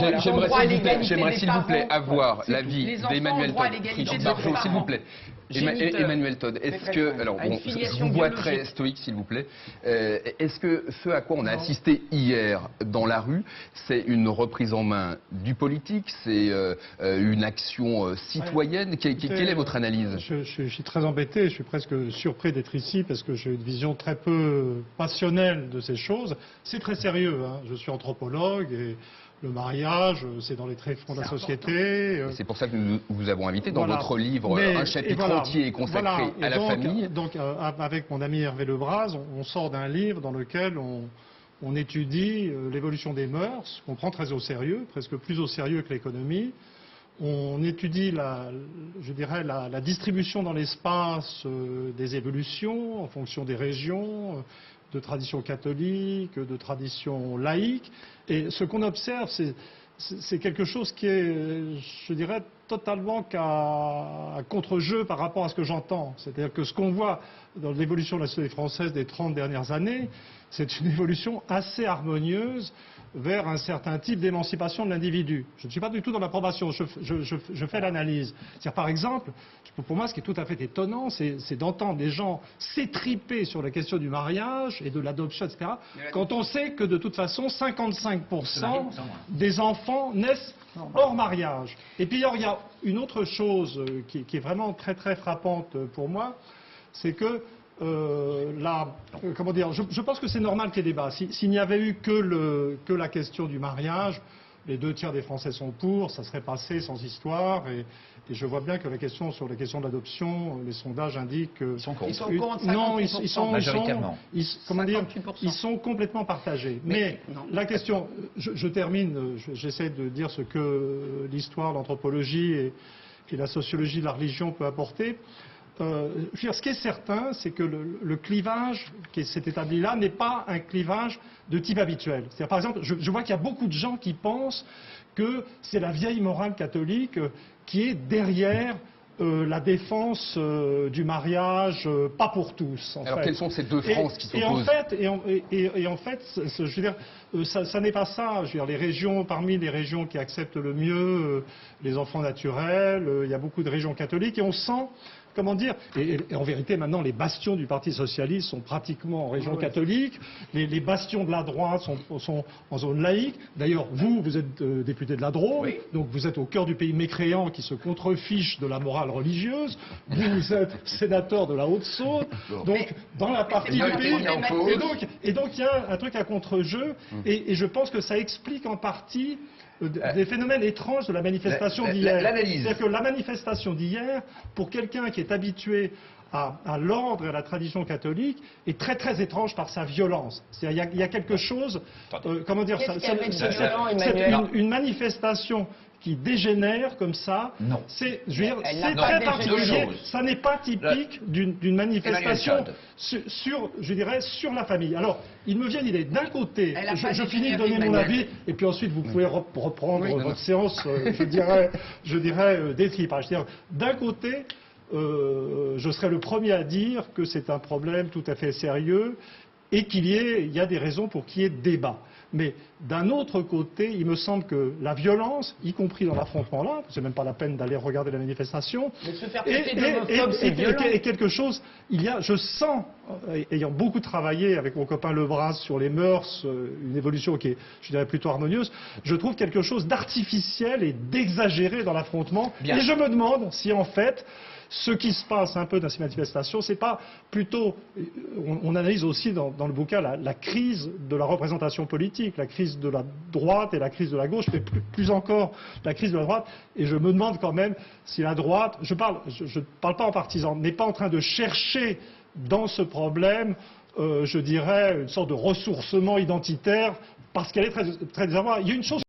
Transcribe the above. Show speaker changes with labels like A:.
A: Voilà.
B: J'aimerais s'il vous plaît avoir l'avis d'Emmanuel Todd, Brigitte Bardot, s'il vous plaît. Emmanuel Todd, est-ce que, alors bon, je vous vois très stoïque s'il vous plaît, est-ce que ce à quoi on a assisté hier dans la rue, c'est une reprise en main du politique, c'est une action citoyenne, quelle est votre analyse?
A: Je suis très embêté, je suis presque surpris d'être ici parce que j'ai une vision très peu passionnelle de ces choses. C'est très sérieux, hein. Je suis anthropologue et le mariage, c'est dans les tréfonds de la société.
B: C'est pour ça que nous vous avons invité dans votre livre. Un chapitre entier est consacré à la famille.
A: Donc, avec mon ami Hervé Lebras, on sort d'un livre dans lequel on étudie l'évolution des mœurs, qu'on prend très au sérieux, presque plus au sérieux que l'économie. On étudie la distribution dans l'espace des évolutions en fonction des régions, de tradition catholique, de tradition laïque. Et ce qu'on observe, c'est quelque chose qui est, je dirais, totalement à contre-jeu par rapport à ce que j'entends. C'est-à-dire que ce qu'on voit dans l'évolution de la société française des 30 dernières années, c'est une évolution assez harmonieuse vers un certain type d'émancipation de l'individu. Je ne suis pas du tout dans l'approbation, je fais l'analyse. C'est-à-dire, par exemple, pour moi, ce qui est tout à fait étonnant, c'est d'entendre des gens s'étriper sur la question du mariage et de l'adoption, etc., quand on sait que, de toute façon, 55% des enfants naissent hors mariage. Et puis, il y a une autre chose qui est vraiment très, très frappante pour moi, c'est que comment dire, je pense que c'est normal qu'il y ait débat. S'il n'y avait eu que la question du mariage, les 2 tiers des Français sont pour, ça serait passé sans histoire. Et je vois bien que sur la question de l'adoption, les sondages indiquent que...
C: Ils sont contre.
A: Non, ils sont complètement partagés. Mais la question, je termine, j'essaie de dire ce que l'histoire, l'anthropologie et la sociologie de la religion peut apporter. Ce qui est certain, c'est que le clivage qui s'est établi là n'est pas un clivage de type habituel. C'est-à-dire, par exemple, je vois qu'il y a beaucoup de gens qui pensent que c'est la vieille morale catholique qui est derrière la défense du mariage, pas pour tous.
B: Alors, quelles sont ces deux frances qui s'opposent?
A: Et en fait, je veux dire, ça n'est pas ça. Je veux dire, parmi les régions qui acceptent le mieux les enfants naturels, il y a beaucoup de régions catholiques et on sent, comment dire, et en vérité maintenant les bastions du Parti socialiste sont pratiquement en région catholique, les bastions de la droite sont en zone laïque. D'ailleurs, vous êtes député de la Drôme, oui. Donc vous êtes au cœur du pays mécréant qui se contrefiche de la morale religieuse. Vous êtes sénateur de la Haute-Saône, donc dans la partie du pays. Et donc il y a un truc à contre-jeu, et je pense que ça explique en partie des phénomènes étranges de la manifestation d'hier. C'est-à-dire que la manifestation d'hier, pour quelqu'un qui est habitué à l'ordre et à la tradition catholique, est très très étrange par sa violence. C'est-à-dire il y a quelque chose, comment dire, une manifestation qui dégénère comme ça, c'est très particulier. Ça n'est pas typique d'une manifestation sur la famille. Alors, il me vient l'idée, d'un côté, je finis de donner mon avis, et puis ensuite vous pouvez reprendre votre séance, je dirais d'étripage. D'un côté, je serais le premier à dire que c'est un problème tout à fait sérieux et qu'il y a des raisons pour qu'il y ait débat. Mais d'un autre côté, il me semble que la violence, y compris dans l'affrontement là, c'est même pas la peine d'aller regarder la manifestation, et quelque chose, je sens, ayant beaucoup travaillé avec mon copain Lebras sur les mœurs, une évolution qui est, je dirais, plutôt harmonieuse, je trouve quelque chose d'artificiel et d'exagéré dans l'affrontement. Et je me demande si en fait, ce qui se passe un peu dans ces manifestations, c'est pas plutôt, on analyse aussi dans le bouquin la crise de la représentation politique, la crise de la droite et la crise de la gauche, mais plus encore la crise de la droite, et je me demande quand même si la droite, je parle pas en partisan, n'est pas en train de chercher dans ce problème, je dirais, une sorte de ressourcement identitaire, parce qu'elle est très désarmoire. Il y a une chose